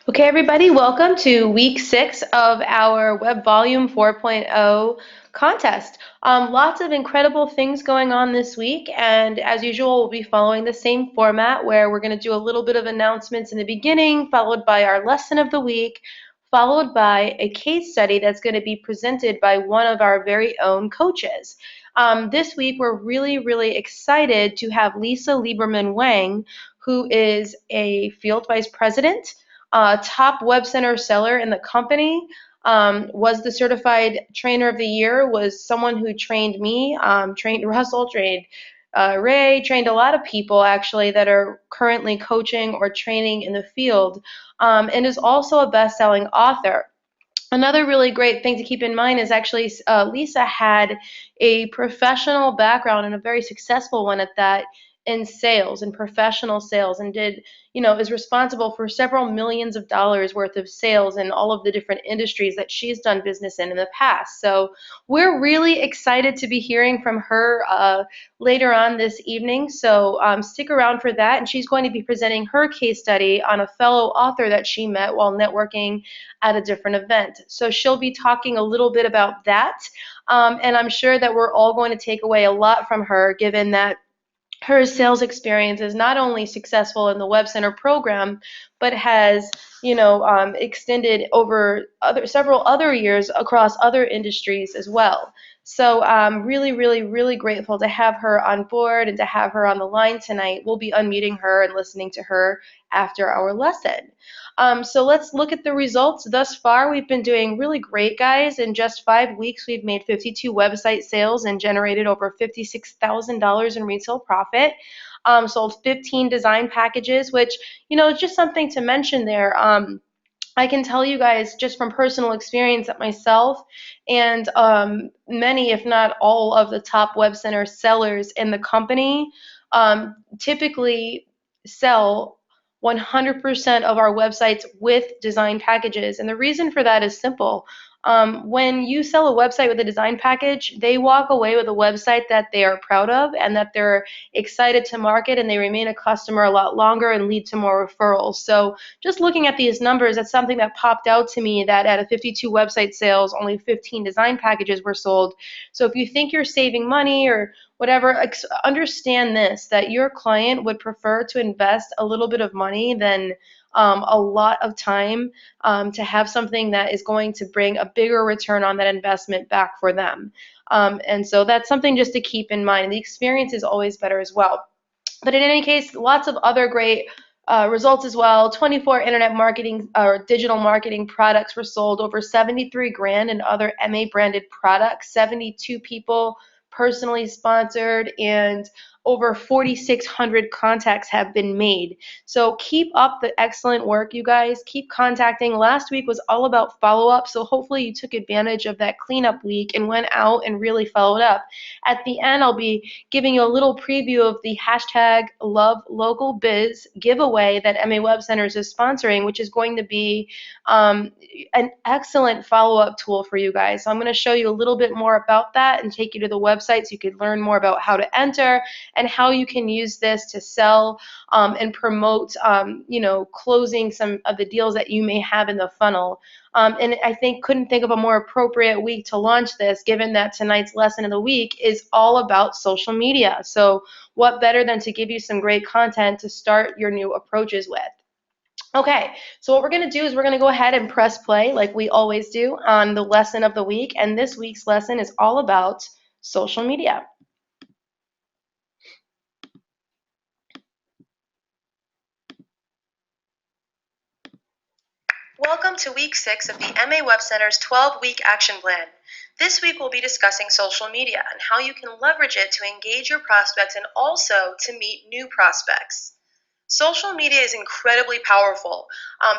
Okay, everybody, welcome to week 6 of our Web Volume 4.0 contest. Lots of incredible things going on this week, and as usual, we'll be following the same format where we're going to do a little bit of announcements in the beginning, followed by our lesson of the week, followed by a case study that's going to be presented by one of our very own coaches. This week, we're really excited to have Lisa Lieberman Wang, who is a field vice president, top web center seller in the company, was the certified trainer of the year, was someone who trained me, trained Russell, trained Ray, trained a lot of people actually that are currently coaching or training in the field, and is also a best-selling author. Another really great thing to keep in mind is actually Lisa had a professional background and a very successful one at that in sales and professional sales, and is responsible for several millions of dollars worth of sales in all of the different industries that she's done business in the past. So we're really excited to be hearing from her later on this evening. So stick around for that, and she's going to be presenting her case study on a fellow author that she met while networking at a different event. So she'll be talking a little bit about that. And I'm sure that we're all going to take away a lot from her, given that her sales experience is not only successful in the Web Center program, but has extended over several other years across other industries as well. So I'm really grateful to have her on board and to have her on the line tonight. We'll be unmuting her and listening to her after our lesson. So let's look at the results. Thus far, we've been doing really great, guys. In just 5 weeks, we've made 52 website sales and generated over $56,000 in retail profit. Sold 15 design packages, which, is just something to mention there. I can tell you guys just from personal experience that myself and many, if not all, of the top web center sellers in the company typically sell 100% of our websites with design packages. And the reason for that is simple. When you sell a website with a design package, they walk away with a website that they are proud of and that they're excited to market, and they remain a customer a lot longer and lead to more referrals. So just looking at these numbers, that's something that popped out to me, that out of 52 website sales, only 15 design packages were sold. So if you think you're saving money or whatever, understand this, that your client would prefer to invest a little bit of money than a lot of time to have something that is going to bring a bigger return on that investment back for them. And so that's something just to keep in mind. The experience is always better as well. But in any case, lots of other great results as well. 24 internet marketing or digital marketing products were sold, over 73 grand in other MA branded products, 72 people personally sponsored, and over 4,600 contacts have been made. So keep up the excellent work, you guys. Keep contacting. Last week was all about follow-up, so hopefully you took advantage of that cleanup week and went out and really followed up. At the end, I'll be giving you a little preview of the hashtag Love Local Biz giveaway that MA Web Centers is sponsoring, which is going to be an excellent follow-up tool for you guys. So I'm going to show you a little bit more about that and take you to the website so you can learn more about how to enter and how you can use this to sell and promote, closing some of the deals that you may have in the funnel. And I couldn't think of a more appropriate week to launch this, given that tonight's lesson of the week is all about social media. So what better than to give you some great content to start your new approaches with? Okay, so what we're going to do is we're going to go ahead and press play like we always do on the lesson of the week. And this week's lesson is all about social media. Welcome to week 6 of the MA Web Center's 12-week action plan. This week we'll be discussing social media and how you can leverage it to engage your prospects and also to meet new prospects. Social media is incredibly powerful.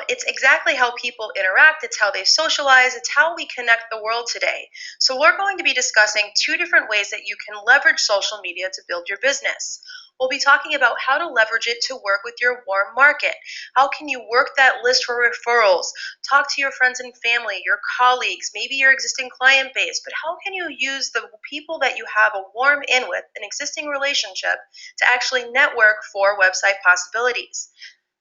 It's exactly how people interact, it's how they socialize, it's how we connect the world today. So we're going to be discussing 2 different ways that you can leverage social media to build your business. We'll be talking about how to leverage it to work with your warm market. How can you work that list for referrals? Talk to your friends and family, your colleagues, maybe your existing client base, but how can you use the people that you have a warm in with, an existing relationship, to actually network for website possibilities?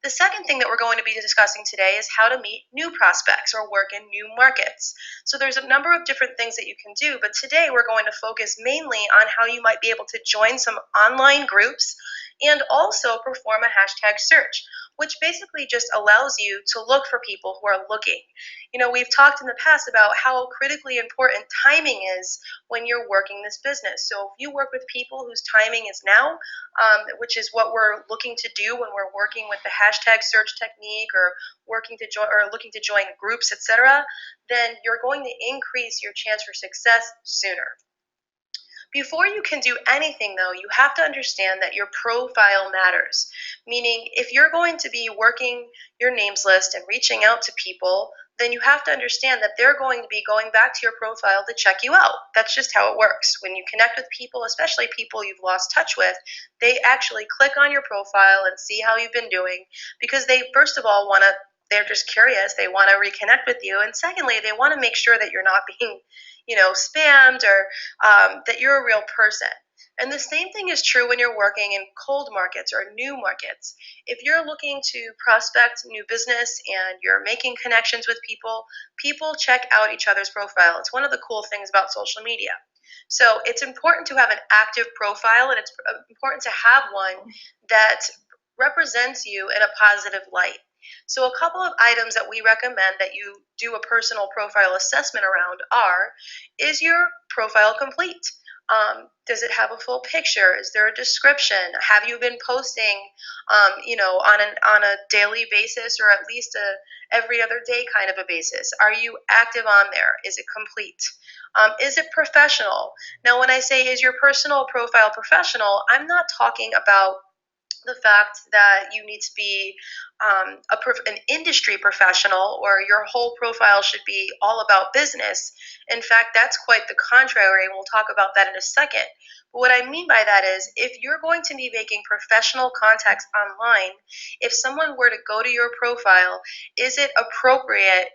The second thing that we're going to be discussing today is how to meet new prospects or work in new markets. So there's a number of different things that you can do, but today we're going to focus mainly on how you might be able to join some online groups and also perform a hashtag search, which basically just allows you to look for people who are looking. We've talked in the past about how critically important timing is when you're working this business. So if you work with people whose timing is now, which is what we're looking to do when we're working with the hashtag search technique or working to join or looking to join groups, etc., then you're going to increase your chance for success sooner. Before you can do anything, though, you have to understand that your profile matters. Meaning, if you're going to be working your names list and reaching out to people, then you have to understand that they're going to be going back to your profile to check you out. That's just how it works. When you connect with people, especially people you've lost touch with, they actually click on your profile and see how you've been doing because they, first of all, they're just curious. They want to reconnect with you. And secondly, they want to make sure that you're not being, spammed or that you're a real person. And the same thing is true when you're working in cold markets or new markets. If you're looking to prospect new business and you're making connections with people, people check out each other's profile. It's one of the cool things about social media. So it's important to have an active profile, and it's important to have one that represents you in a positive light. So a couple of items that we recommend that you do a personal profile assessment around are, is your profile complete? Does it have a full picture? Is there a description? Have you been posting, on a daily basis or at least every other day kind of a basis? Are you active on there? Is it complete? Is it professional? Now, when I say is your personal profile professional, I'm not talking about the fact that you need to be an industry professional or your whole profile should be all about business. In fact, that's quite the contrary, and we'll talk about that in a second. But what I mean by that is if you're going to be making professional contacts online, if someone were to go to your profile, is it appropriate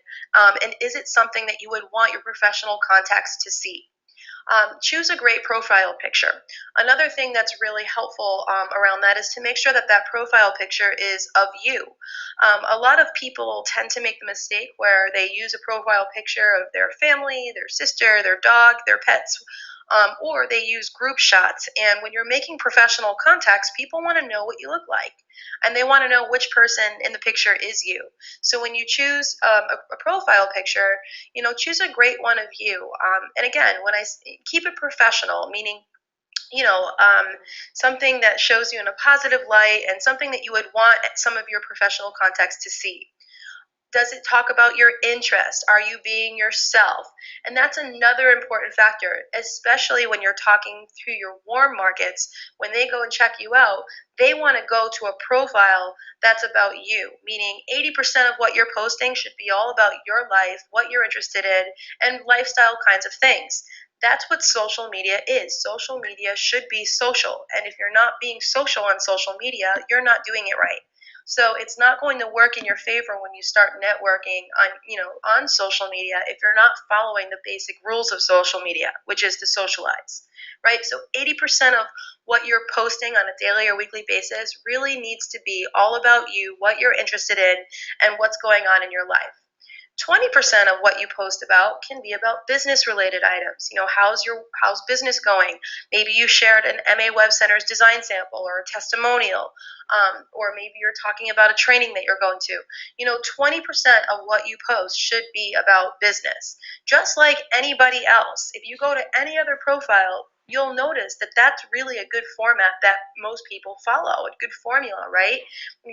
and is it something that you would want your professional contacts to see? Choose a great profile picture. Another thing that's really helpful around that is to make sure that that profile picture is of you. A lot of people tend to make the mistake where they use a profile picture of their family, their sister, their dog, their pets, or they use group shots. And when you're making professional contacts, people want to know what you look like. And they want to know which person in the picture is you. So when you choose a profile picture, choose a great one of you. And again, keep it professional, meaning something that shows you in a positive light and something that you would want some of your professional contacts to see. Does it talk about your interest? Are you being yourself? And that's another important factor, especially when you're talking through your warm markets. When they go and check you out, they want to go to a profile that's about you, meaning 80% of what you're posting should be all about your life, what you're interested in, and lifestyle kinds of things. That's what social media is. Social media should be social. And if you're not being social on social media, you're not doing it right. So it's not going to work in your favor when you start networking on social media if you're not following the basic rules of social media, which is to socialize, right? So 80% of what you're posting on a daily or weekly basis really needs to be all about you, what you're interested in, and what's going on in your life. 20% of what you post about can be about business related items. How's business going? Maybe you shared an MA Web Center's design sample or a testimonial, or maybe you're talking about a training that you're going to. 20% of what you post should be about business. Just like anybody else, if you go to any other profile, you'll notice that that's really a good format that most people follow, a good formula, right?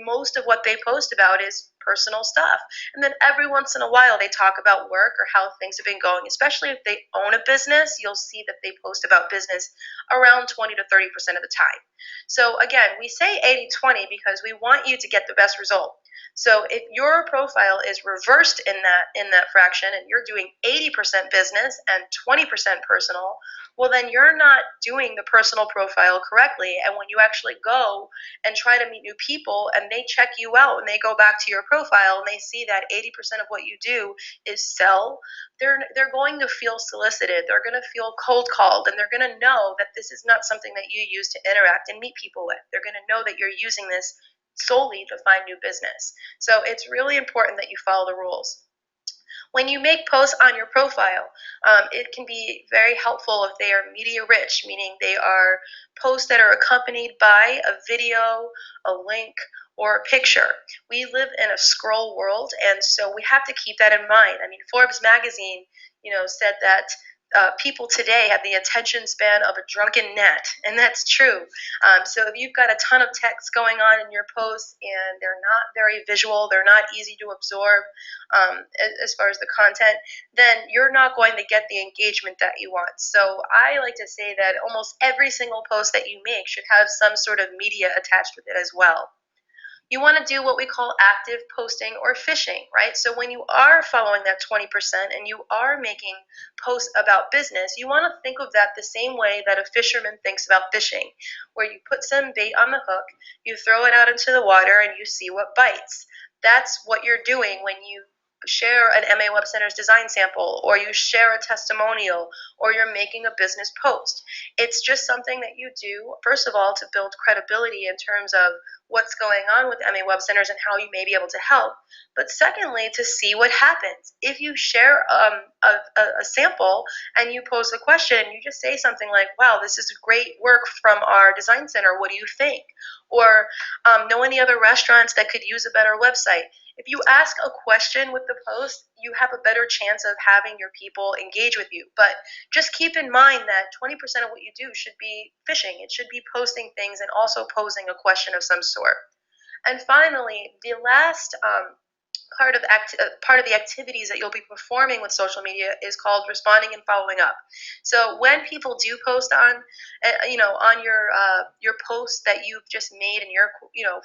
Most of what they post about is personal stuff. And then every once in a while they talk about work or how things have been going. Especially if they own a business, you'll see that they post about business around 20 to 30% of the time. So again, we say 80-20 because we want you to get the best result. So if your profile is reversed in that fraction and you're doing 80% business and 20% personal, well then you're not doing the personal profile correctly. And when you actually go and try to meet new people and they check you out and they go back to your profile and they see that 80% of what you do is sell, they're going to feel solicited. They're going to feel cold called, and they're going to know that this is not something that you use to interact and meet people with. They're going to know that you're using this solely to find new business. So it's really important that you follow the rules. When you make posts on your profile, it can be very helpful if they are media rich, meaning they are posts that are accompanied by a video, a link, or a picture. We live in a scroll world, and so we have to keep that in mind. I mean, Forbes magazine, said that people today have the attention span of a drunken gnat, and that's true. So if you've got a ton of text going on in your posts and they're not very visual, they're not easy to absorb as far as the content, then you're not going to get the engagement that you want. So I like to say that almost every single post that you make should have some sort of media attached with it as well. You want to do what we call active posting or fishing, right? So when you are following that 20% and you are making posts about business, you want to think of that the same way that a fisherman thinks about fishing, where you put some bait on the hook, you throw it out into the water, and you see what bites. That's what you're doing when you share an MA Web Centers design sample, or you share a testimonial, or you're making a business post. It's just something that you do, first of all, to build credibility in terms of what's going on with MA Web Centers and how you may be able to help. But secondly, to see what happens. If you share a sample and you pose the question, you just say something like, wow, this is great work from our design center. What do you think? Or know any other restaurants that could use a better website? If you ask a question with the post, you have a better chance of having your people engage with you. But just keep in mind that 20% of what you do should be fishing. It should be posting things and also posing a question of some sort. And finally, the last part of the activities that you'll be performing with social media is called responding and following up. So when people do post on, on your post that you've just made and you're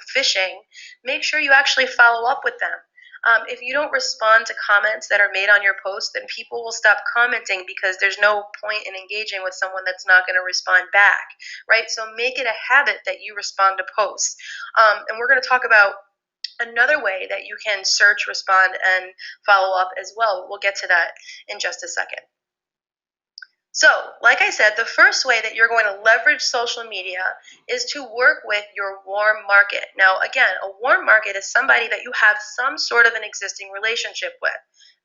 fishing, make sure you actually follow up with them. If you don't respond to comments that are made on your post, then people will stop commenting because there's no point in engaging with someone that's not going to respond back, right? So make it a habit that you respond to posts. And we're going to talk about another way that you can search, respond, and follow up as well. We'll get to that in just a second. So, like I said, the first way that you're going to leverage social media is to work with your warm market. Now, again, a warm market is somebody that you have some sort of an existing relationship with.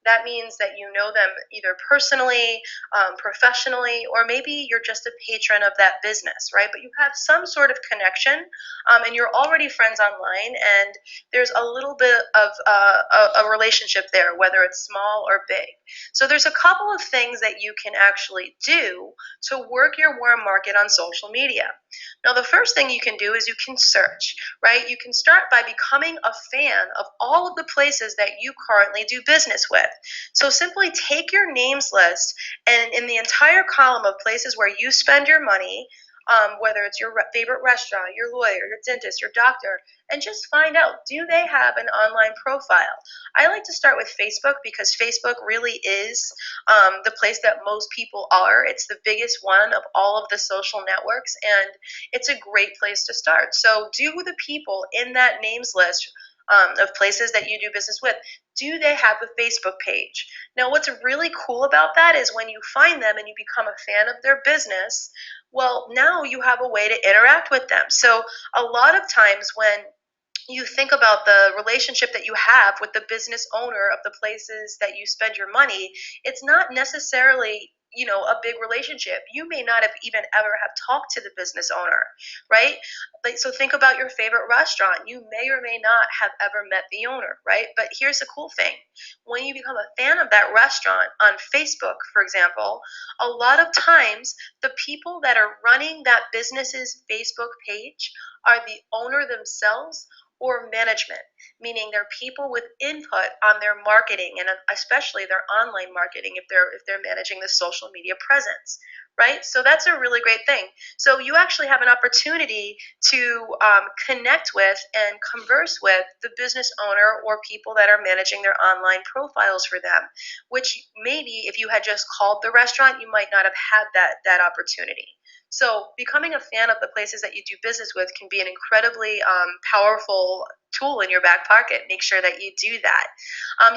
That means that you know them either personally, professionally, or maybe you're just a patron of that business, right? But you have some sort of connection, and you're already friends online, and there's a little bit of a relationship there, whether it's small or big. So there's a couple of things that you can actually do to work your warm market on social media. Now, the first thing you can do is you can search, right? You can start by becoming a fan of all of the places that you currently do business with. So simply take your names list, and in the entire column of places where you spend your money, whether it's your favorite restaurant, your lawyer, your dentist, your doctor, and just find out, do they have an online profile? I like to start with Facebook because Facebook really is the place that most people are. It's the biggest one of all of the social networks, and it's a great place to start. So do the people in that names list of places that you do business with, do they have a Facebook page? Now, what's really cool about that is when you find them and you become a fan of their business, well, now you have a way to interact with them. So a lot of times when you think about the relationship that you have with the business owner of the places that you spend your money, it's not necessarily a big relationship. You may not have even ever have talked to the business owner, right? But so think about your favorite restaurant. You may or may not have ever met the owner, right? But here's the cool thing. When you become a fan of that restaurant on Facebook, for example, a lot of times the people that are running that business's Facebook page are the owner themselves or management, meaning they're people with input on their marketing and especially their online marketing if they're managing the social media presence, right? So that's a really great thing. So you actually have an opportunity to connect with and converse with the business owner or people that are managing their online profiles for them, which maybe if you had just called the restaurant, you might not have had that opportunity. So becoming a fan of the places that you do business with can be an incredibly powerful tool in your back pocket. Make sure that you do that.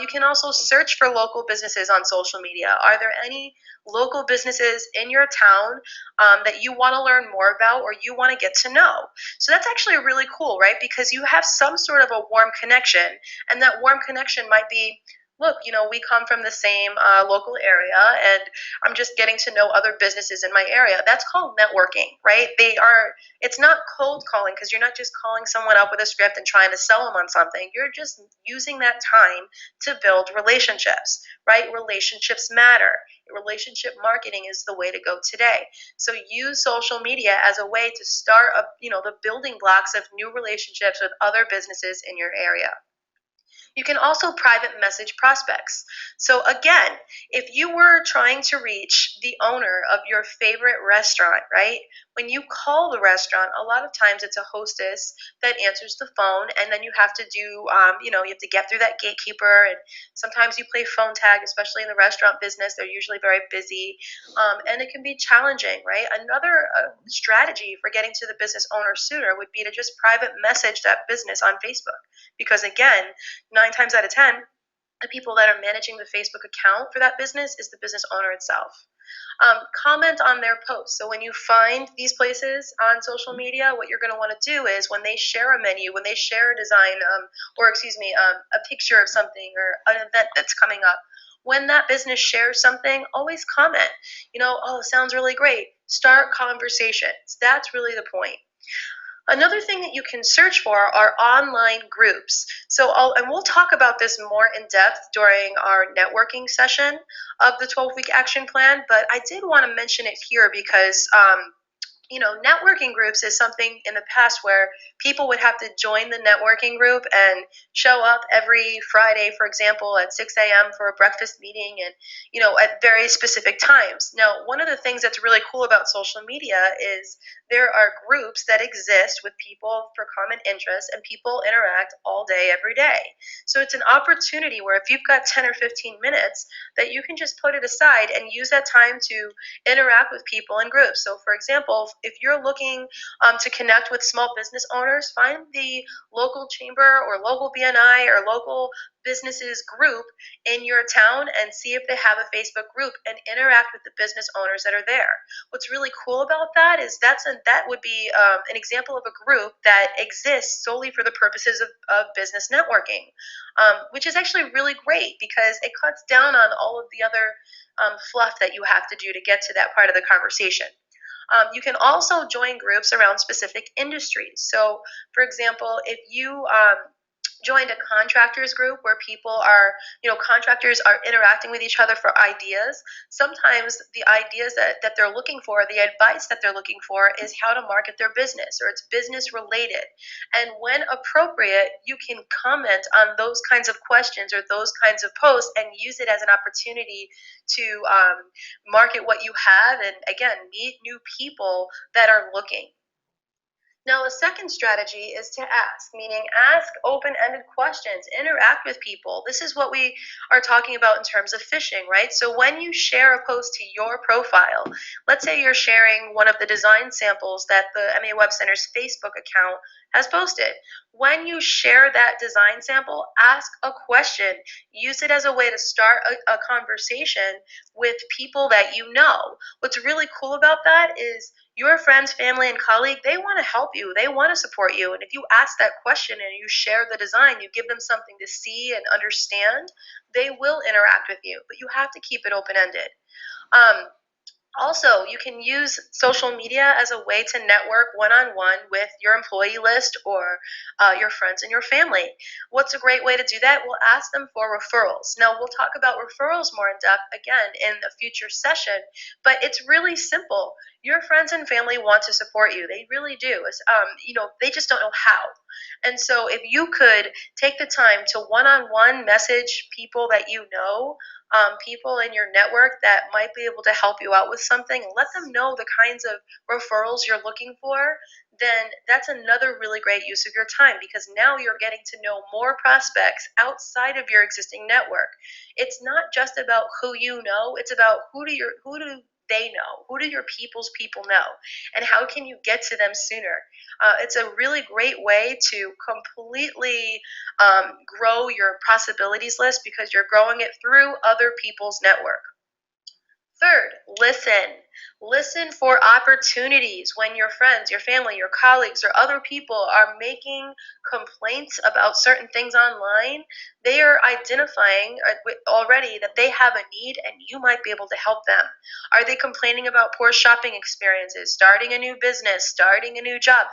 You can also search for local businesses on social media. Are there any local businesses in your town that you want to learn more about or you want to get to know? So that's actually really cool, right? Because you have some sort of a warm connection, and that warm connection might be, look, we come from the same local area, and I'm just getting to know other businesses in my area. That's called networking, right? It's not cold calling, because you're not just calling someone up with a script and trying to sell them on something. You're just using that time to build relationships, right? Relationships matter. Relationship marketing is the way to go today. So use social media as a way to start up, the building blocks of new relationships with other businesses in your area. You can also private message prospects. So, again, if you were trying to reach the owner of your favorite restaurant, right? When you call the restaurant, a lot of times it's a hostess that answers the phone, and then you have to do, you have to get through that gatekeeper. And sometimes you play phone tag, especially in the restaurant business. They're usually very busy, and it can be challenging, right? Another strategy for getting to the business owner sooner would be to just private message that business on Facebook. Because, again, 9 times out of 10, the people that are managing the Facebook account for that business is the business owner itself. Comment on their posts. So when you find these places on social media, what you're going to want to do is when they share a menu, when they share a design, a picture of something or an event that's coming up, when that business shares something, always comment. Oh, sounds really great. Start conversations. That's really the point. Another thing that you can search for are online groups. And we'll talk about this more in depth during our networking session of the 12-week action plan, but I did want to mention it here because networking groups is something in the past where people would have to join the networking group and show up every Friday, for example, at 6 a.m. for a breakfast meeting and, at very specific times. Now, one of the things that's really cool about social media is there are groups that exist with people for common interests, and people interact all day, every day. So it's an opportunity where if you've got 10 or 15 minutes, that you can just put it aside and use that time to interact with people in groups. So, for example, if you're looking to connect with small business owners, find the local chamber or local BNI or local businesses group in your town and see if they have a Facebook group and interact with the business owners that are there. What's really cool about that is that would be an example of a group that exists solely for the purposes of business networking, which is actually really great because it cuts down on all of the other fluff that you have to do to get to that part of the conversation. You can also join groups around specific industries. So, for example, if you joined a contractors group where contractors are interacting with each other for ideas. Sometimes the ideas that they're looking for, the advice that they're looking for is how to market their business, or it's business related. And when appropriate, you can comment on those kinds of questions or those kinds of posts and use it as an opportunity to market what you have and, again, meet new people that are looking. Now, a second strategy is to ask, meaning ask open ended questions, interact with people. This is what we are talking about in terms of phishing, right? So, when you share a post to your profile, let's say you're sharing one of the design samples that the MA Web Center's Facebook account has posted. When you share that design sample, ask a question. Use it as a way to start a conversation with people that you know. What's really cool about that is your friends, family, and colleague, they want to help you. They want to support you. And if you ask that question and you share the design, you give them something to see and understand, they will interact with you. But you have to keep it open-ended. Also, you can use social media as a way to network one-on-one with your employee list or your friends and your family. What's a great way to do that? We'll ask them for referrals. Now, we'll talk about referrals more in depth again in a future session, but it's really simple. Your friends and family want to support you. They really do. They just don't know how. And so if you could take the time to one-on-one message people that you know, people in your network that might be able to help you out with something, let them know the kinds of referrals you're looking for, then that's another really great use of your time, because now you're getting to know more prospects outside of your existing network. It's not just about who you know, it's about who do they know? Who do your people's people know? And how can you get to them sooner? It's a really great way to completely grow your possibilities list because you're growing it through other people's network. Third, listen. Listen for opportunities when your friends, your family, your colleagues, or other people are making complaints about certain things online. They are identifying already that they have a need and you might be able to help them. Are they complaining about poor shopping experiences, starting a new business, starting a new job?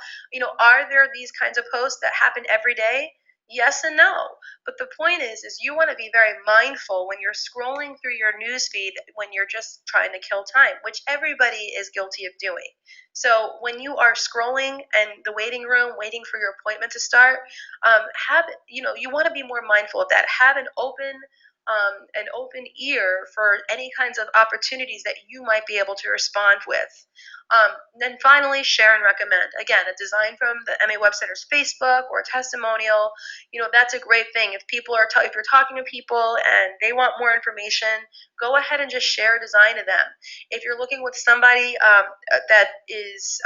Are there these kinds of posts that happen every day? Yes and no. But the point is you want to be very mindful when you're scrolling through your news feed when you're just trying to kill time, which everybody is guilty of doing. So when you are scrolling and the waiting room, waiting for your appointment to start, you want to be more mindful of that. Have an open ear for any kinds of opportunities that you might be able to respond with. Then finally, share and recommend. Again, a design from the MA Web Center's Facebook or a testimonial, that's a great thing. If if you're talking to people and they want more information, go ahead and just share a design to them. If you're looking with somebody that is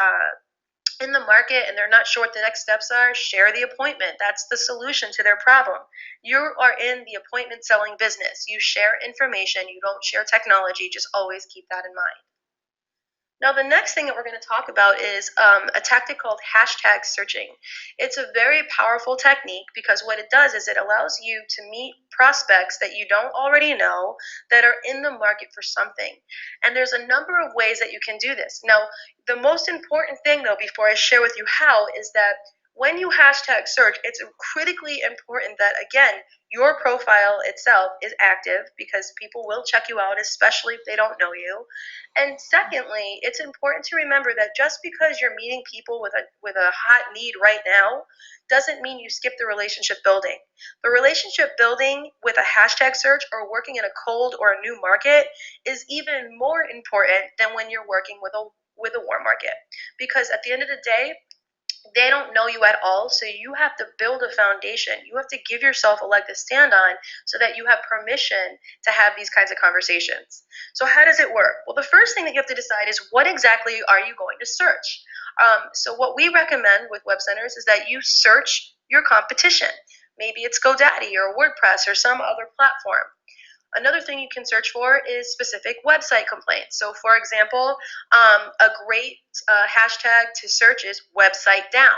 in the market and they're not sure what the next steps are, share the appointment. That's the solution to their problem. You are in the appointment selling business. You share information, you don't share technology. Just always keep that in mind. Now, the next thing that we're going to talk about is a tactic called hashtag searching. It's a very powerful technique because what it does is it allows you to meet prospects that you don't already know that are in the market for something. And there's a number of ways that you can do this. Now, the most important thing, though, before I share with you how, is that when you hashtag search, it's critically important that, again, your profile itself is active because people will check you out, especially if they don't know you. And secondly, it's important to remember that just because you're meeting people with a hot need right now doesn't mean you skip the relationship building. The relationship building with a hashtag search or working in a cold or a new market is even more important than when you're working with a warm market. Because at the end of the day, they don't know you at all, so you have to build a foundation. You have to give yourself a leg to stand on so that you have permission to have these kinds of conversations. So how does it work? Well, the first thing that you have to decide is what exactly are you going to search? So what we recommend with Web Centers is that you search your competition. Maybe it's GoDaddy or WordPress or some other platform. Another thing you can search for is specific website complaints. So, for example, a great hashtag to search is website down,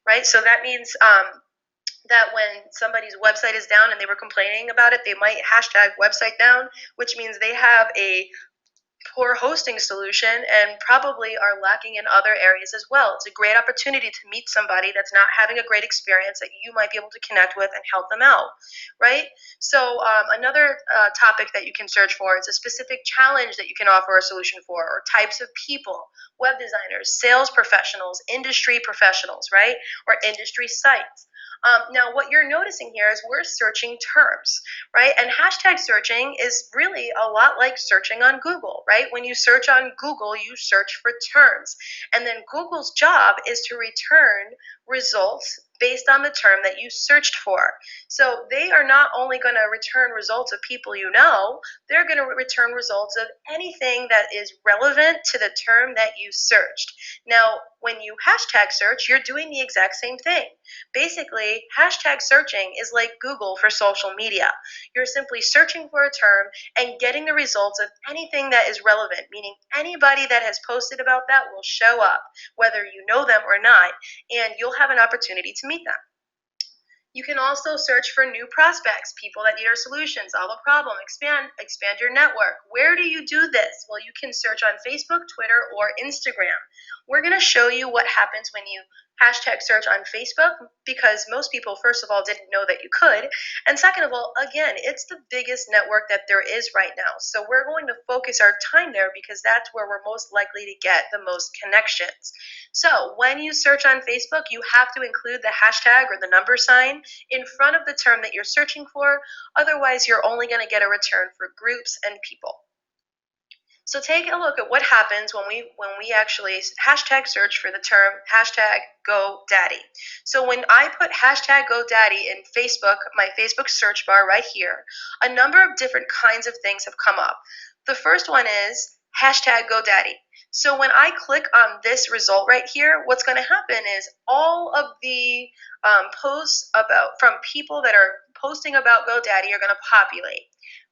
right? So that means that when somebody's website is down and they were complaining about it, they might hashtag website down, which means they have a poor hosting solution and probably are lacking in other areas as well. It's a great opportunity to meet somebody that's not having a great experience that you might be able to connect with and help them out, right? So another topic that you can search for is a specific challenge that you can offer a solution for, or types of people, web designers, sales professionals, industry professionals, right? Or industry sites. Now, what you're noticing here is we're searching terms, right? And hashtag searching is really a lot like searching on Google, right? When you search on Google, you search for terms. And then Google's job is to return results based on the term that you searched for. So they are not only going to return results of people you know, they're going to return results of anything that is relevant to the term that you searched. Now, when you hashtag search, you're doing the exact same thing. Basically, hashtag searching is like Google for social media. You're simply searching for a term and getting the results of anything that is relevant, meaning anybody that has posted about that will show up, whether you know them or not, and you'll have an opportunity to meet them. You can also search for new prospects, people that need our solutions, solve a problem, expand your network. Where do you do this? Well, you can search on Facebook, Twitter, or Instagram. We're going to show you what happens when you hashtag search on Facebook because most people, first of all, didn't know that you could. And second of all, again, it's the biggest network that there is right now. So we're going to focus our time there because that's where we're most likely to get the most connections. So when you search on Facebook, you have to include the hashtag or the number sign in front of the term that you're searching for. Otherwise, you're only going to get a return for groups and people. So take a look at what happens when we actually hashtag search for the term hashtag GoDaddy. So when I put hashtag GoDaddy in Facebook, my Facebook search bar right here, a number of different kinds of things have come up. The first one is hashtag GoDaddy. So when I click on this result right here, what's going to happen is all of the posts about from people that are posting about GoDaddy are going to populate,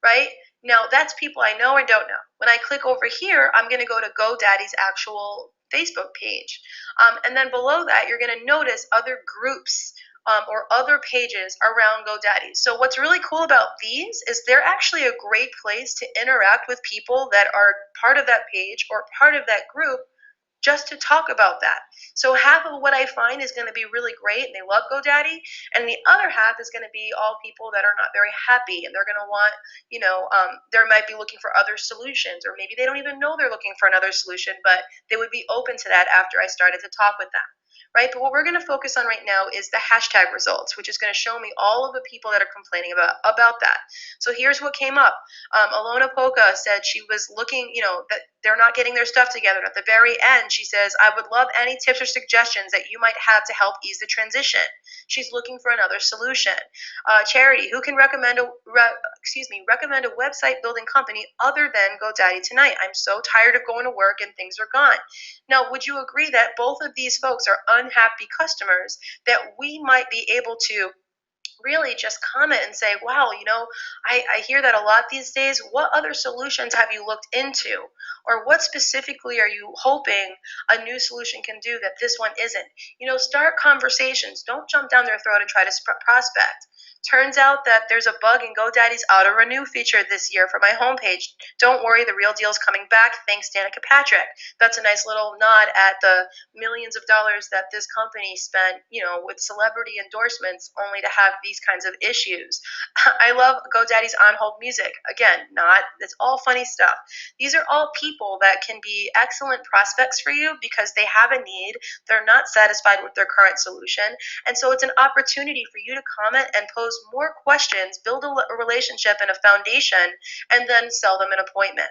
right? Now that's people I know or don't know. When I click over here, I'm going to go to GoDaddy's actual Facebook page. And then below that, you're going to notice other groups or other pages around GoDaddy. So what's really cool about these is they're actually a great place to interact with people that are part of that page or part of that group just to talk about that. So half of what I find is going to be really great and they love GoDaddy, and the other half is going to be all people that are not very happy and they're going to want, they might be looking for other solutions, or maybe they don't even know they're looking for another solution, but they would be open to that after I started to talk with them. Right? But what we're going to focus on right now is the hashtag results, which is going to show me all of the people that are complaining about that. So here's what came up. Alona Polka said she was looking, that they're not getting their stuff together. At the very end, she says, I would love any tips or suggestions that you might have to help ease the transition. She's looking for another solution. Charity, who can recommend recommend a website building company other than GoDaddy tonight? I'm so tired of going to work and things are gone. Now, would you agree that both of these folks are unhappy customers that we might be able to really just comment and say, wow, I hear that a lot these days. What other solutions have you looked into? Or what specifically are you hoping a new solution can do that this one isn't? Start conversations. Don't jump down their throat and try to prospect. Turns out that there's a bug in GoDaddy's auto renew feature this year for my homepage. Don't worry, the real deal is coming back. Thanks, Danica Patrick. That's a nice little nod at the millions of dollars that this company spent, with celebrity endorsements only to have these kinds of issues. I love GoDaddy's on hold music. Again, it's all funny stuff. These are all people that can be excellent prospects for you because they have a need. They're not satisfied with their current solution. And so it's an opportunity for you to comment and pose more questions, build a relationship and a foundation, and then sell them an appointment.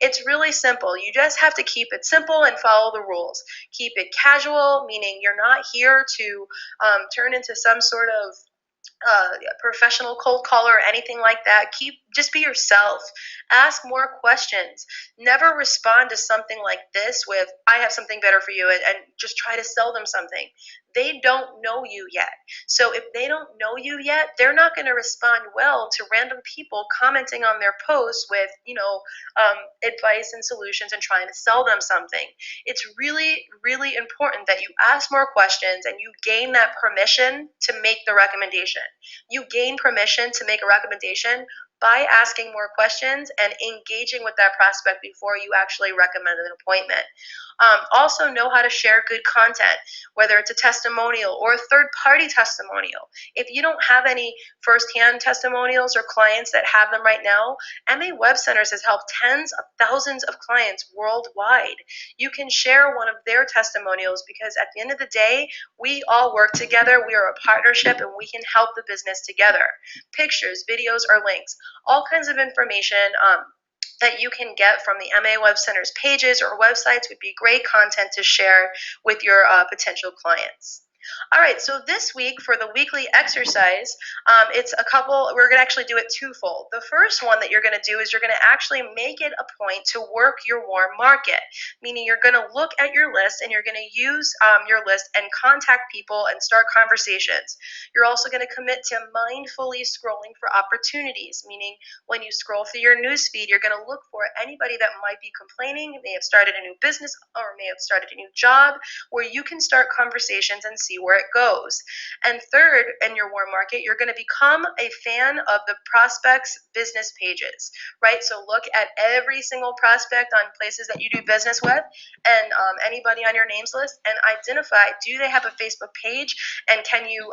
It's really simple. You just have to keep it simple and follow the rules. Keep it casual, meaning you're not here to turn into some sort of professional cold caller or anything like that. Just be yourself. Ask more questions. Never respond to something like this with, I have something better for you, and just try to sell them something. They don't know you yet. So if they don't know you yet, they're not going to respond well to random people commenting on their posts with, advice and solutions and trying to sell them something. It's really, really important that you ask more questions and you gain that permission to make the recommendation. You gain permission to make a recommendation by asking more questions and engaging with that prospect before you actually recommend an appointment. Also, know how to share good content, whether it's a testimonial or a third-party testimonial. If you don't have any first-hand testimonials or clients that have them right now, MA Web Centers has helped tens of thousands of clients worldwide. You can share one of their testimonials because at the end of the day, we all work together. We are a partnership and we can help the business together. Pictures, videos, or links, all kinds of information that you can get from the MA Web Center's pages or websites would be great content to share with your potential clients. All right, so this week for the weekly exercise, we're going to actually do it twofold. The first one that you're going to do is you're going to actually make it a point to work your warm market, meaning you're going to look at your list and you're going to use your list and contact people and start conversations. You're also going to commit to mindfully scrolling for opportunities, meaning when you scroll through your newsfeed, you're going to look for anybody that might be complaining, may have started a new business or may have started a new job, where you can start conversations and see where it goes. And third, in your warm market, you're going to become a fan of the prospect's business pages, right? So look at every single prospect on places that you do business with and anybody on your names list and identify, do they have a Facebook page, and can you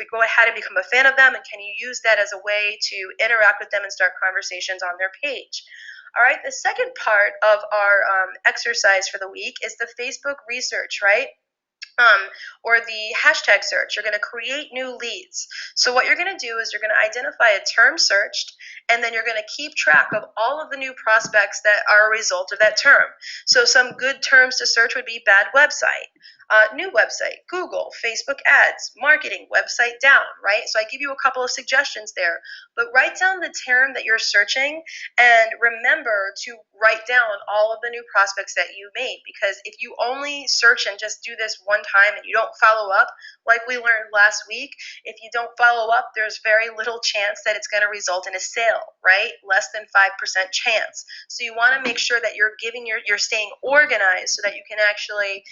go ahead and become a fan of them, and can you use that as a way to interact with them and start conversations on their page. All right, the second part of our exercise for the week is the Facebook research, right? Or the hashtag search. You're going to create new leads. So what you're going to do is you're going to identify a term searched, and then you're going to keep track of all of the new prospects that are a result of that term. So some good terms to search would be bad website, New website, Google, Facebook ads, marketing, website down, right? So I give you a couple of suggestions there, but write down the term that you're searching and remember to write down all of the new prospects that you made, because if you only search and just do this one time and you don't follow up, like we learned last week, if you don't follow up, there's very little chance that it's going to result in a sale, right? Less than 5% chance. So you want to make sure that you're staying organized so that you can actually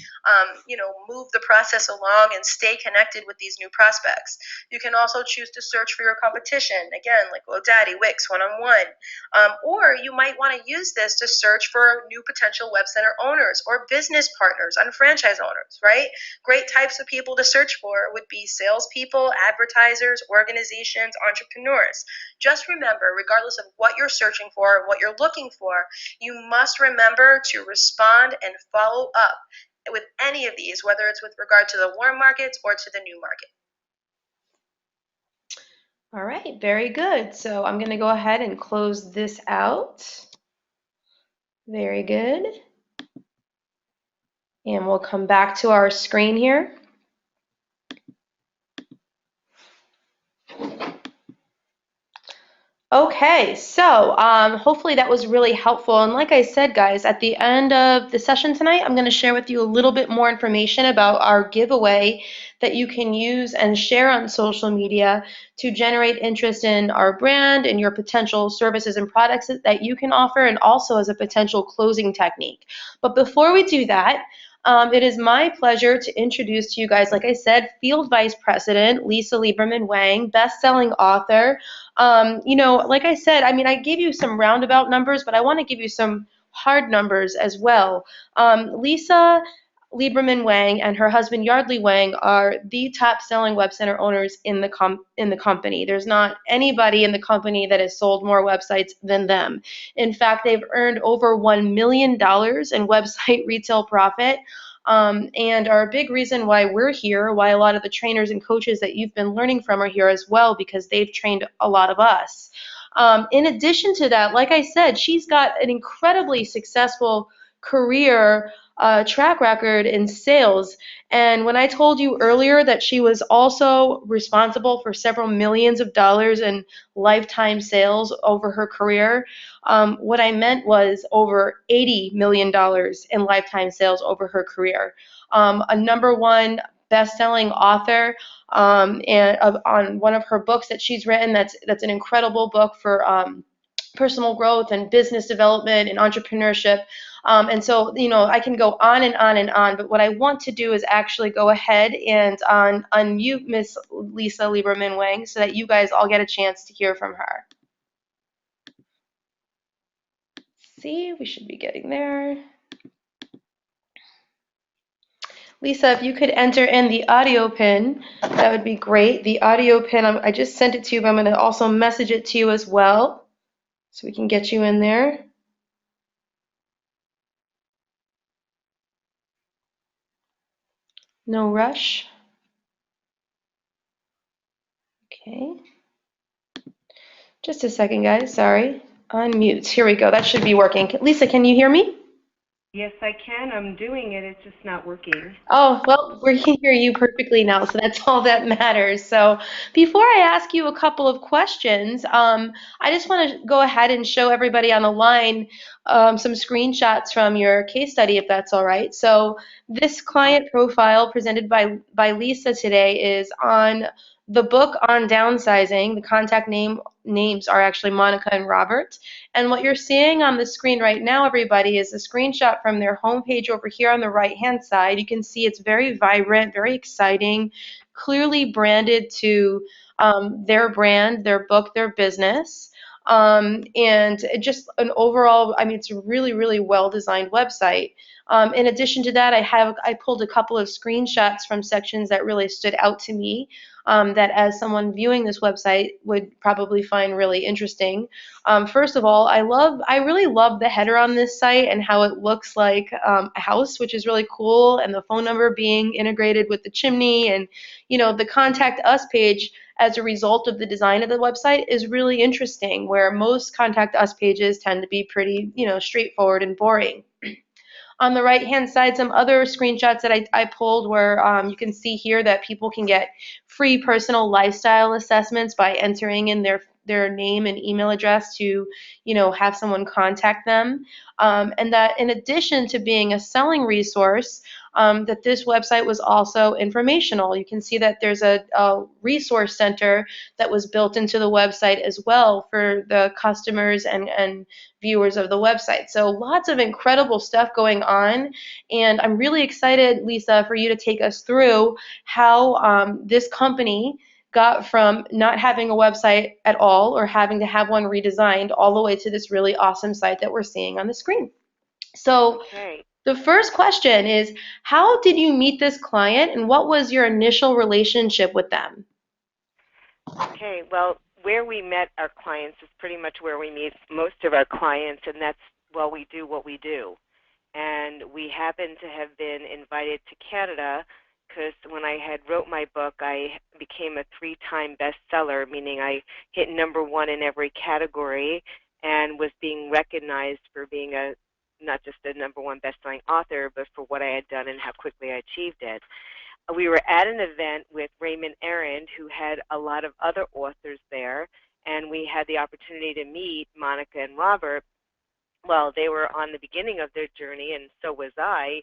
move the process along and stay connected with these new prospects. You can also choose to search for your competition, again, like GoDaddy, Wix, one-on-one. Or you might want to use this to search for new potential web center owners or business partners and franchise owners, right? Great types of people to search for would be salespeople, advertisers, organizations, entrepreneurs. Just remember, regardless of what you're searching for, what you're looking for, you must remember to respond and follow up with any of these, whether it's with regard to the warm markets or to the new market. All right, very good. So I'm going to go ahead and close this out. Very good. And we'll come back to our screen here. Okay, so hopefully that was really helpful. And like I said, guys, at the end of the session tonight, I'm going to share with you a little bit more information about our giveaway that you can use and share on social media to generate interest in our brand and your potential services and products that you can offer, and also as a potential closing technique. But before we do that, it is my pleasure to introduce to you guys, like I said, Field Vice President Lisa Lieberman Wang, best-selling author. Like I said, I mean, I gave you some roundabout numbers, but I want to give you some hard numbers as well. Lisa Lieberman Wang and her husband Yardley Wang are the top-selling web center owners in the company. There's not anybody in the company that has sold more websites than them. In fact, they've earned over $1 million in website retail profit. And are a big reason why we're here, why a lot of the trainers and coaches that you've been learning from are here as well, because they've trained a lot of us. In addition to that, like I said, she's got an incredibly successful career track record in sales. And when I told you earlier that she was also responsible for several millions of dollars in lifetime sales over her career, what I meant was over $80 million in lifetime sales over her career. A #1 best-selling author, on one of her books that she's written. That's an incredible book for personal growth and business development and entrepreneurship. And so, I can go on and on and on, but what I want to do is actually go ahead and unmute Miss Lisa Lieberman Wang so that you guys all get a chance to hear from her. See, we should be getting there. Lisa, if you could enter in the audio pin, that would be great. The audio pin, I just sent it to you, but I'm going to also message it to you as well so we can get you in there. No rush. Okay. Just a second, guys. Sorry. Unmute. Here we go. That should be working. Lisa, can you hear me? Yes, I can. I'm doing it. It's just not working. Oh, well, we can hear you perfectly now, so that's all that matters. So before I ask you a couple of questions, I just want to go ahead and show everybody on the line some screenshots from your case study, if that's all right. So this client profile presented by Lisa today is on the book on downsizing. The contact names are actually Monica and Robert. And what you're seeing on the screen right now, everybody, is a screenshot from their homepage over here on the right-hand side. You can see it's very vibrant, very exciting, clearly branded to their brand, their book, their business. And just an overall, I mean, it's a really, really well-designed website. In addition to that, I pulled a couple of screenshots from sections that really stood out to me, that as someone viewing this website would probably find really interesting. First of all, I really love the header on this site and how it looks like a house, which is really cool, and the phone number being integrated with the chimney, and the contact us page as a result of the design of the website is really interesting, where most contact us pages tend to be pretty straightforward and boring. On the right-hand side, some other screenshots that I pulled where you can see here that people can get free personal lifestyle assessments by entering in their name and email address to, have someone contact them. And that in addition to being a selling resource, that this website was also informational. You can see that there's a resource center that was built into the website as well for the customers and viewers of the website. So lots of incredible stuff going on. And I'm really excited, Lisa, for you to take us through how this company got from not having a website at all or having to have one redesigned all the way to this really awesome site that we're seeing on the screen. So Okay. the first question is, how did you meet this client and what was your initial relationship with them? Okay. Well, where we met our clients is pretty much where we meet most of our clients, and that's, well, we do what we do. And we happened to have been invited to Canada because when I had wrote my book, I became a 3-time bestseller, meaning I hit #1 in every category and was being recognized for being not just a #1 best-selling author, but for what I had done and how quickly I achieved it. We were at an event with Raymond Arend, who had a lot of other authors there, and we had the opportunity to meet Monica and Robert. Well, they were on the beginning of their journey, and so was I.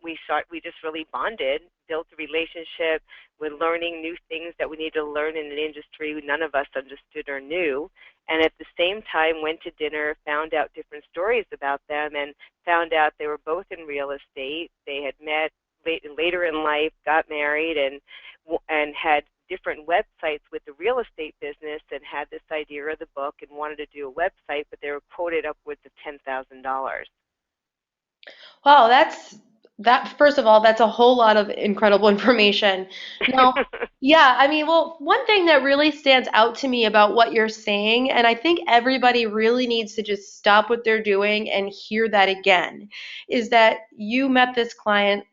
We just really bonded, built a relationship with learning new things that we need to learn in an industry none of us understood or knew. And at the same time, went to dinner, found out different stories about them, and found out they were both in real estate. They had met later in life, got married, and had different websites with the real estate business, and had this idea of the book and wanted to do a website, but they were quoted upwards of $10,000. Wow, that first of all, that's a whole lot of incredible information. Now, yeah, I mean, well, one thing that really stands out to me about what you're saying, and I think everybody really needs to just stop what they're doing and hear that again, is that you met this client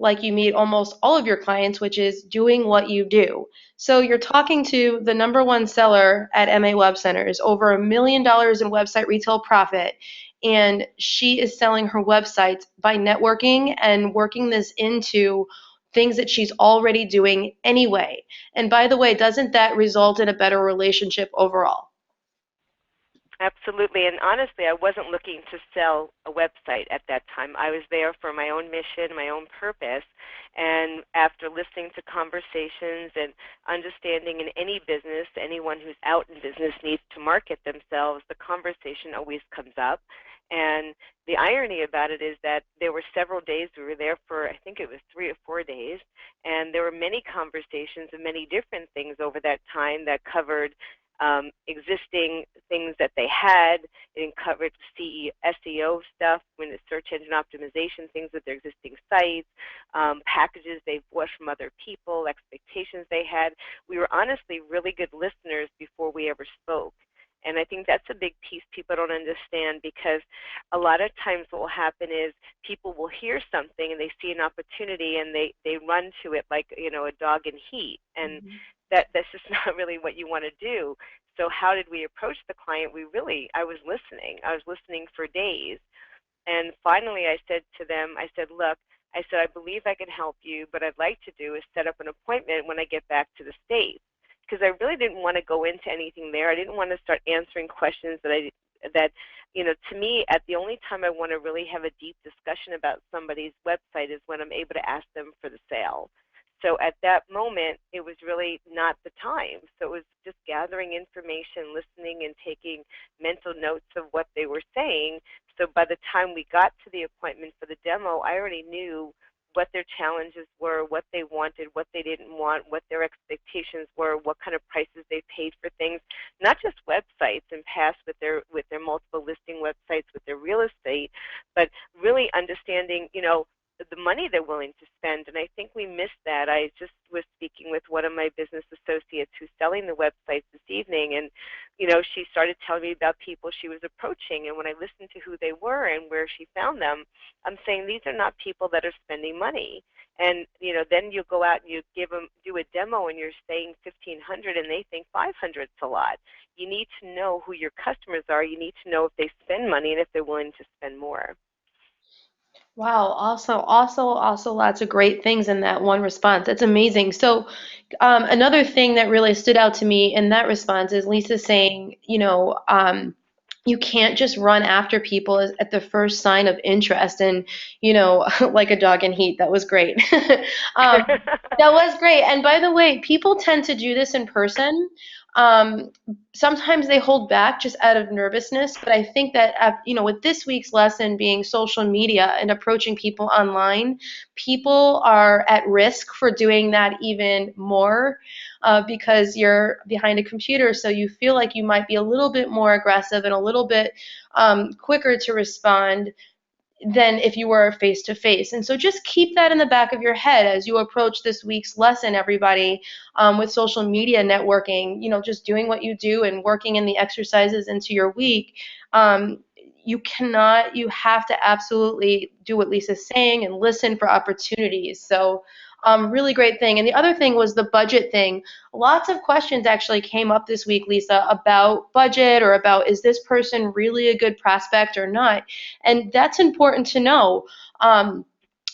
like you meet almost all of your clients, which is doing what you do. So you're talking to the #1 seller at MA Web Centers, over $1 million in website retail profit, and she is selling her websites by networking and working this into things that she's already doing anyway. And by the way, doesn't that result in a better relationship overall? Absolutely, and honestly, I wasn't looking to sell a website at that time. I was there for my own mission, my own purpose, and after listening to conversations and understanding in any business, anyone who's out in business needs to market themselves, the conversation always comes up. And the irony about it is that there were several days, we were there for, I think it was 3 or 4 days, and there were many conversations and many different things over that time that covered existing things that they had. It covered SEO stuff, when it's search engine optimization, things with their existing sites, packages they've bought from other people, expectations they had. We were honestly really good listeners before we ever spoke. And I think that's a big piece people don't understand, because a lot of times what will happen is people will hear something and they see an opportunity and they run to it like, a dog in heat. And that's just not really what you want to do. So how did we approach the client? I was listening. I was listening for days. And finally I said to them, look, I believe I can help you, but I'd like to do is set up an appointment when I get back to the States. Because I really didn't want to go into anything there. I didn't want to start answering questions to me, at the only time I want to really have a deep discussion about somebody's website is when I'm able to ask them for the sale. So at that moment, it was really not the time. So it was just gathering information, listening, and taking mental notes of what they were saying. So by the time we got to the appointment for the demo, I already knew what their challenges were, what they wanted, what they didn't want, what their expectations were, what kind of prices they paid for things, not just websites and past with their multiple listing websites with their real estate, but really understanding, the money they're willing to spend. And I think we missed that. I just was speaking with one of my business associates who's selling the websites this evening, and she started telling me about people she was approaching, and when I listened to who they were and where she found them, I'm saying these are not people that are spending money. And then you go out and you do a demo and you're saying 1,500 and they think 500 is a lot. You need to know who your customers are. You need to know if they spend money and if they're willing to spend more. Wow, also lots of great things in that one response. That's amazing. So, another thing that really stood out to me in that response is Lisa saying, you can't just run after people at the first sign of interest and, like a dog in heat. That was great. That was great. And by the way, people tend to do this in person. Um, Sometimes they hold back just out of nervousness, but I think that, with this week's lesson being social media and approaching people online, people are at risk for doing that even more because you're behind a computer, so you feel like you might be a little bit more aggressive and a little bit quicker to respond than if you were face to face. And so just keep that in the back of your head as you approach this week's lesson, everybody, with social media networking, just doing what you do and working in the exercises into your week. You have to absolutely do what Lisa's saying and listen for opportunities. So, really great thing. And the other thing was the budget thing. Lots of questions actually came up this week, Lisa, about budget or about is this person really a good prospect or not? And that's important to know.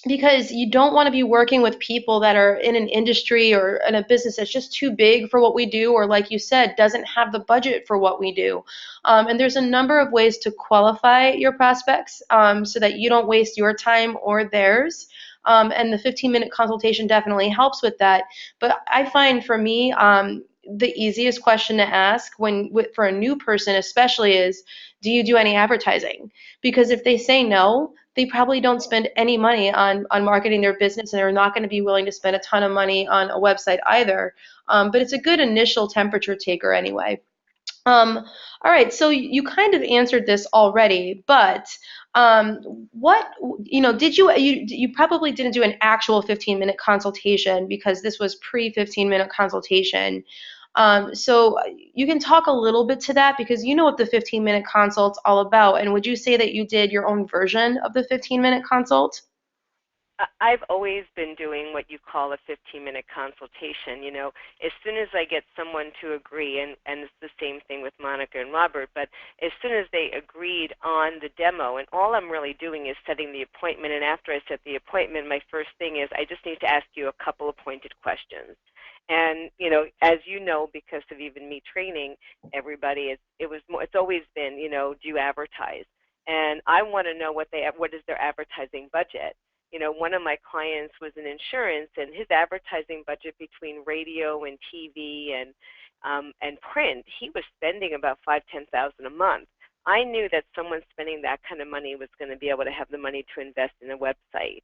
Because you don't want to be working with people that are in an industry or in a business that's just too big for what we do, or like you said, doesn't have the budget for what we do. And there's a number of ways to qualify your prospects so that you don't waste your time or theirs. And the 15-minute consultation definitely helps with that. But I find for me, the easiest question to ask for a new person especially is, do you do any advertising? Because if they say no, they probably don't spend any money on marketing their business, and they're not going to be willing to spend a ton of money on a website either. But it's a good initial temperature taker anyway. All right, so you kind of answered this already, but what, did you probably didn't do an actual 15-minute consultation because this was pre 15-minute consultation. So you can talk a little bit to that because you know what the 15-minute consult's all about. And would you say that you did your own version of the 15-minute consult? I've always been doing what you call a 15-minute consultation. As soon as I get someone to agree, and it's the same thing with Monica and Robert, but as soon as they agreed on the demo, and all I'm really doing is setting the appointment, and after I set the appointment, my first thing is I just need to ask you a couple of pointed questions. And as you know, because of even me training everybody, it's always been, do you advertise? And I want to know what is their advertising budget. One of my clients was in insurance, and his advertising budget between radio and TV and print, he was spending about $5,000-10,000 a month. I knew that someone spending that kind of money was going to be able to have the money to invest in a website.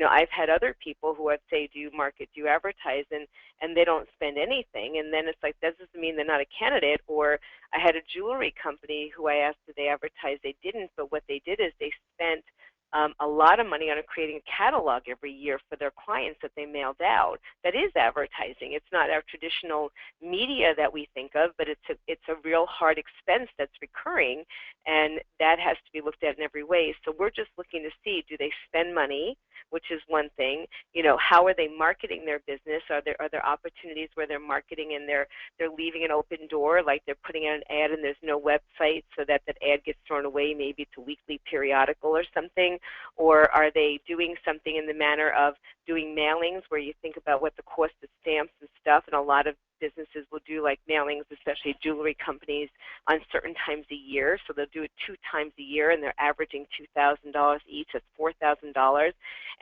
I've had other people who I'd say, do you market, do you advertise, and they don't spend anything, and then it's like, that doesn't mean they're not a candidate. Or I had a jewelry company who I asked if they advertise, they didn't, but what they did is they spent a lot of money on creating a catalog every year for their clients that they mailed out. That is advertising. It's not our traditional media that we think of, but it's a real hard expense that's recurring, and that has to be looked at in every way. So we're just looking to see, do they spend money, which is one thing. How are they marketing their business? Are there opportunities where they're marketing and they're leaving an open door, like they're putting out an ad and there's no website, so that ad gets thrown away, maybe it's a weekly periodical or something? Or are they doing something in the manner of doing mailings, where you think about what the cost of stamps and stuff, and a lot of businesses will do like mailings, especially jewelry companies, on certain times a year. So they'll do it 2 times a year, and they're averaging $2,000 each. That's $4,000.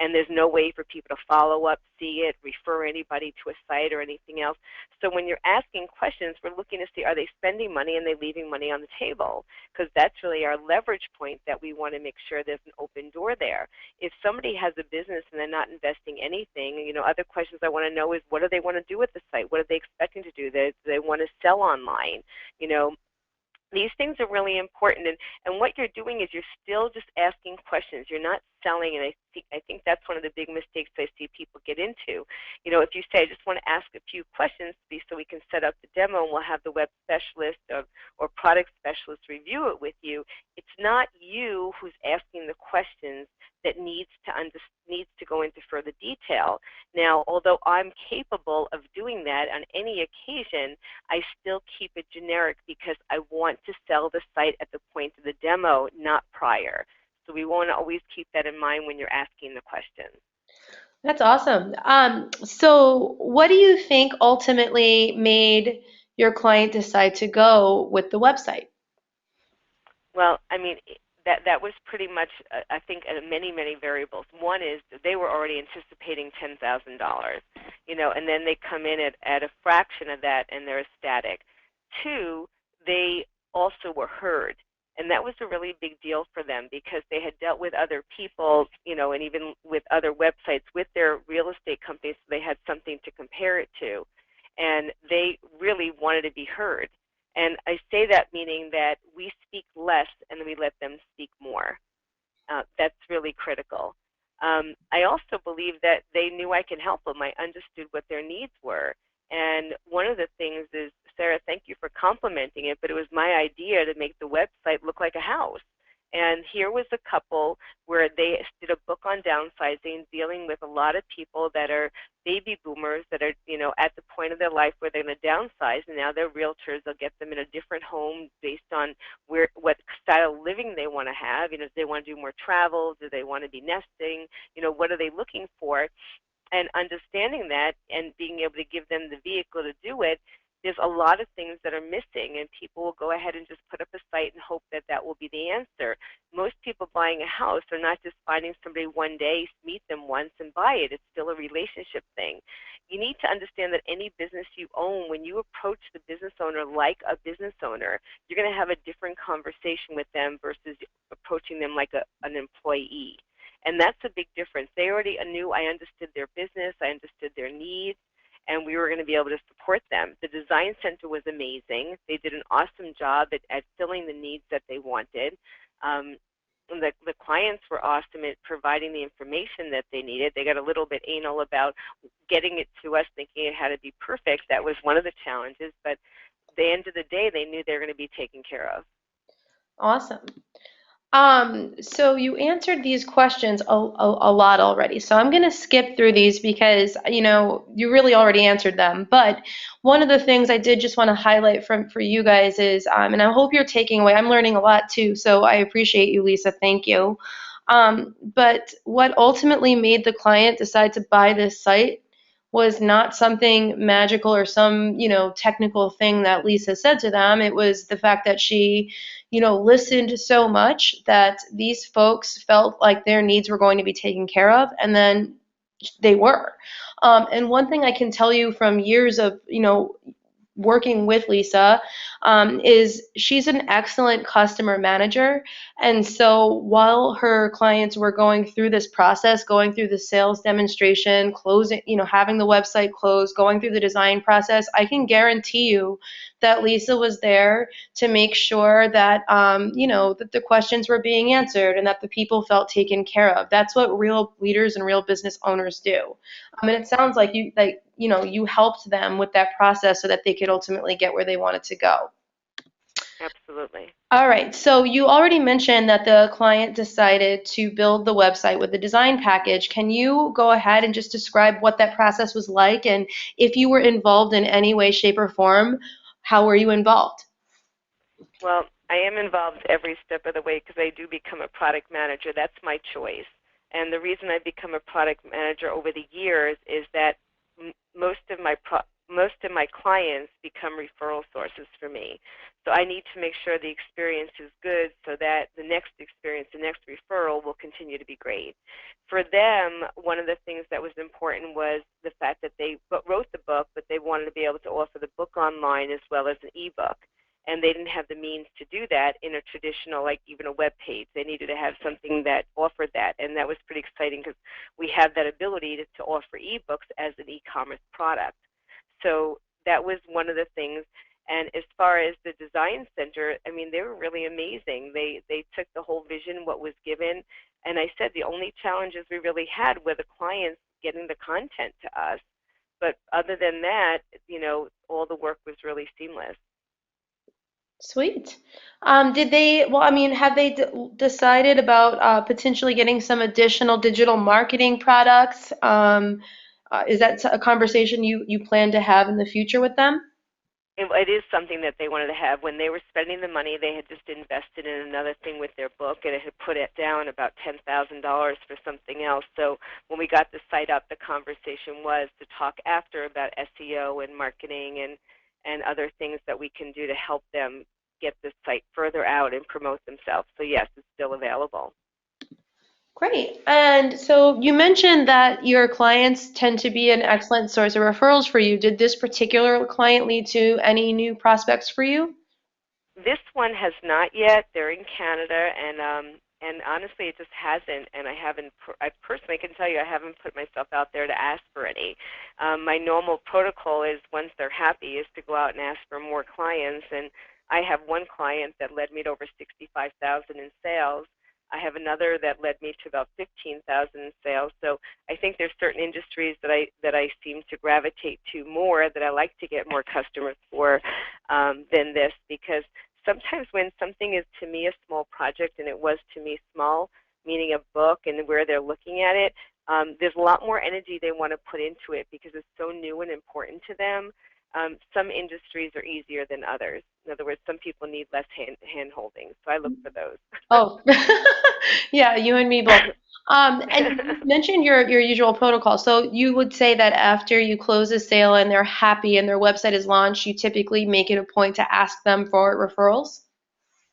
And there's no way for people to follow up, see it, refer anybody to a site or anything else. So when you're asking questions, we're looking to see, are they spending money and they leaving money on the table? Because that's really our leverage point, that we want to make sure there's an open door there. If somebody has a business and they're not investing anything, other questions I want to know is, what do they want to do with the site? What are they expecting to do? Do they want to sell online? These things are really important, and what you're doing is you're still just asking questions. You're not selling, and I think that's one of the big mistakes I see people get into. If you say, I just want to ask a few questions so we can set up the demo, and we'll have the web specialist or product specialist review it with you, it's not you who's asking the questions that needs to go into further detail. Now, although I'm capable of doing that on any occasion, I still keep it generic because I want to sell the site at the point of the demo, not prior. So we want to always keep that in mind when you're asking the questions. That's awesome. So what do you think ultimately made your client decide to go with the website? Well, I mean, that was pretty much, I think, many variables. One is that they were already anticipating $10,000, and then they come in at a fraction of that and they're ecstatic. Two, they also were heard. And that was a really big deal for them because they had dealt with other people, and even with other websites with their real estate companies, so they had something to compare it to. And they really wanted to be heard. And I say that meaning that we speak less and we let them speak more. That's really critical. I also believe that they knew I could help them. I understood what their needs were. And one of the things is, Sarah, thank you for complimenting it, but it was my idea to make the website look like a house. And here was a couple where they did a book on downsizing, dealing with a lot of people that are baby boomers that are, at the point of their life where they're going to downsize, and now they're realtors. They'll get them in a different home based on what style of living they want to have. Do they want to do more travel? Do they want to be nesting? What are they looking for? And understanding that and being able to give them the vehicle to do it, there's a lot of things that are missing, and people will go ahead and just put up a site and hope that that will be the answer. Most people buying a house are not just finding somebody one day, meet them once, and buy it. It's still a relationship thing. You need to understand that any business you own, when you approach the business owner like a business owner, you're going to have a different conversation with them versus approaching them like an employee. And that's a big difference. They already knew I understood their business, I understood their needs, and we were going to be able to support them. The design center was amazing. They did an awesome job at filling the needs that they wanted. The clients were awesome at providing the information that they needed. They got a little bit anal about getting it to us, thinking it had to be perfect. That was one of the challenges, but at the end of the day, they knew they were going to be taken care of. Awesome. So you answered these questions a lot already. So I'm going to skip through these because, you really already answered them. But one of the things I did just want to highlight for you guys is, and I hope you're taking away, I'm learning a lot too. So I appreciate you, Lisa. Thank you. But what ultimately made the client decide to buy this site was not something magical or some, technical thing that Lisa said to them. It was the fact that she listened so much that these folks felt like their needs were going to be taken care of, and then they were. And one thing I can tell you from years of, working with Lisa, is she's an excellent customer manager. And so while her clients were going through this process, going through the sales demonstration, closing, having the website closed, going through the design process, I can guarantee you that Lisa was there to make sure that, that the questions were being answered and that the people felt taken care of. That's what real leaders and real business owners do. And it sounds like you helped them with that process so that they could ultimately get where they wanted to go. Absolutely. All right, so you already mentioned that the client decided to build the website with the design package. Can you go ahead and just describe what that process was like, and if you were involved in any way, shape, or form, how were you involved? Well, I am involved every step of the way because I do become a product manager. That's my choice. And the reason I become a product manager over the years is that most of my clients become referral sources for me. So I need to make sure the experience is good so that the next experience, the next referral will continue to be great. For them, one of the things that was important was the fact that they wrote the book, but they wanted to be able to offer the book online as well as an ebook. And they didn't have the means to do that in a traditional, like even a web page. They needed to have something that offered that, and that was pretty exciting because we have that ability to offer ebooks as an e-commerce product. So that was one of the things. And as far as the design center, I mean, they were really amazing. They took the whole vision, what was given, and I said the only challenges we really had were the clients getting the content to us. But other than that, all the work was really seamless. Sweet. Have they decided about potentially getting some additional digital marketing products? Is that a conversation you plan to have in the future with them? it is something that they wanted to have. When they were spending the money, they had just invested in another thing with their book, and it had put it down about $10,000 for something else. So when we got the site up, the conversation was to talk after about SEO and marketing and other things that we can do to help them get the site further out and promote themselves. So yes, it's still available. Great. And so you mentioned that your clients tend to be an excellent source of referrals for you. Did this particular client lead to any new prospects for you? This one has not yet. They're in Canada, and honestly, it just hasn't. And I haven't. I personally can tell you, I haven't put myself out there to ask for any. My normal protocol is once they're happy, is to go out and ask for more clients. And I have one client that led me to over 65,000 in sales. I have another that led me to about 15,000 in sales. So I think there's certain industries that I seem to gravitate to more, that I like to get more customers for than this, because sometimes when something is to me a small project, and it was to me small, meaning a book and where they're looking at it, there's a lot more energy they want to put into it because it's so new and important to them. Some industries are easier than others. In other words, some people need less hand holding, so I look for those. Oh, yeah, you and me both. And you mentioned your usual protocol. So you would say that after you close a sale and they're happy and their website is launched, you typically make it a point to ask them for referrals?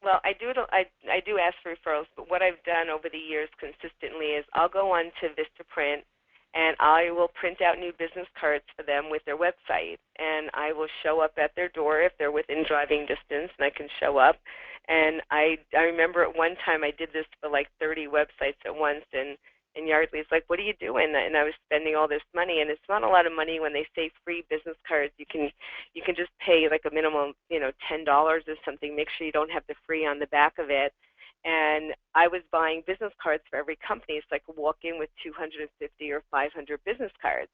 Well, I do ask for referrals, but what I've done over the years consistently is I'll go on to Vistaprint and I will print out new business cards for them with their website, and I will show up at their door if they're within driving distance, and I can show up. And I remember at one time I did this for like 30 websites at once, and Yardley's like, "What are you doing?" And I was spending all this money, and it's not a lot of money when they say free business cards. You can just pay like a minimum, $10 or something. Make sure you don't have the free on the back of it. And I was buying business cards for every company, so I could walk in with 250 or 500 business cards.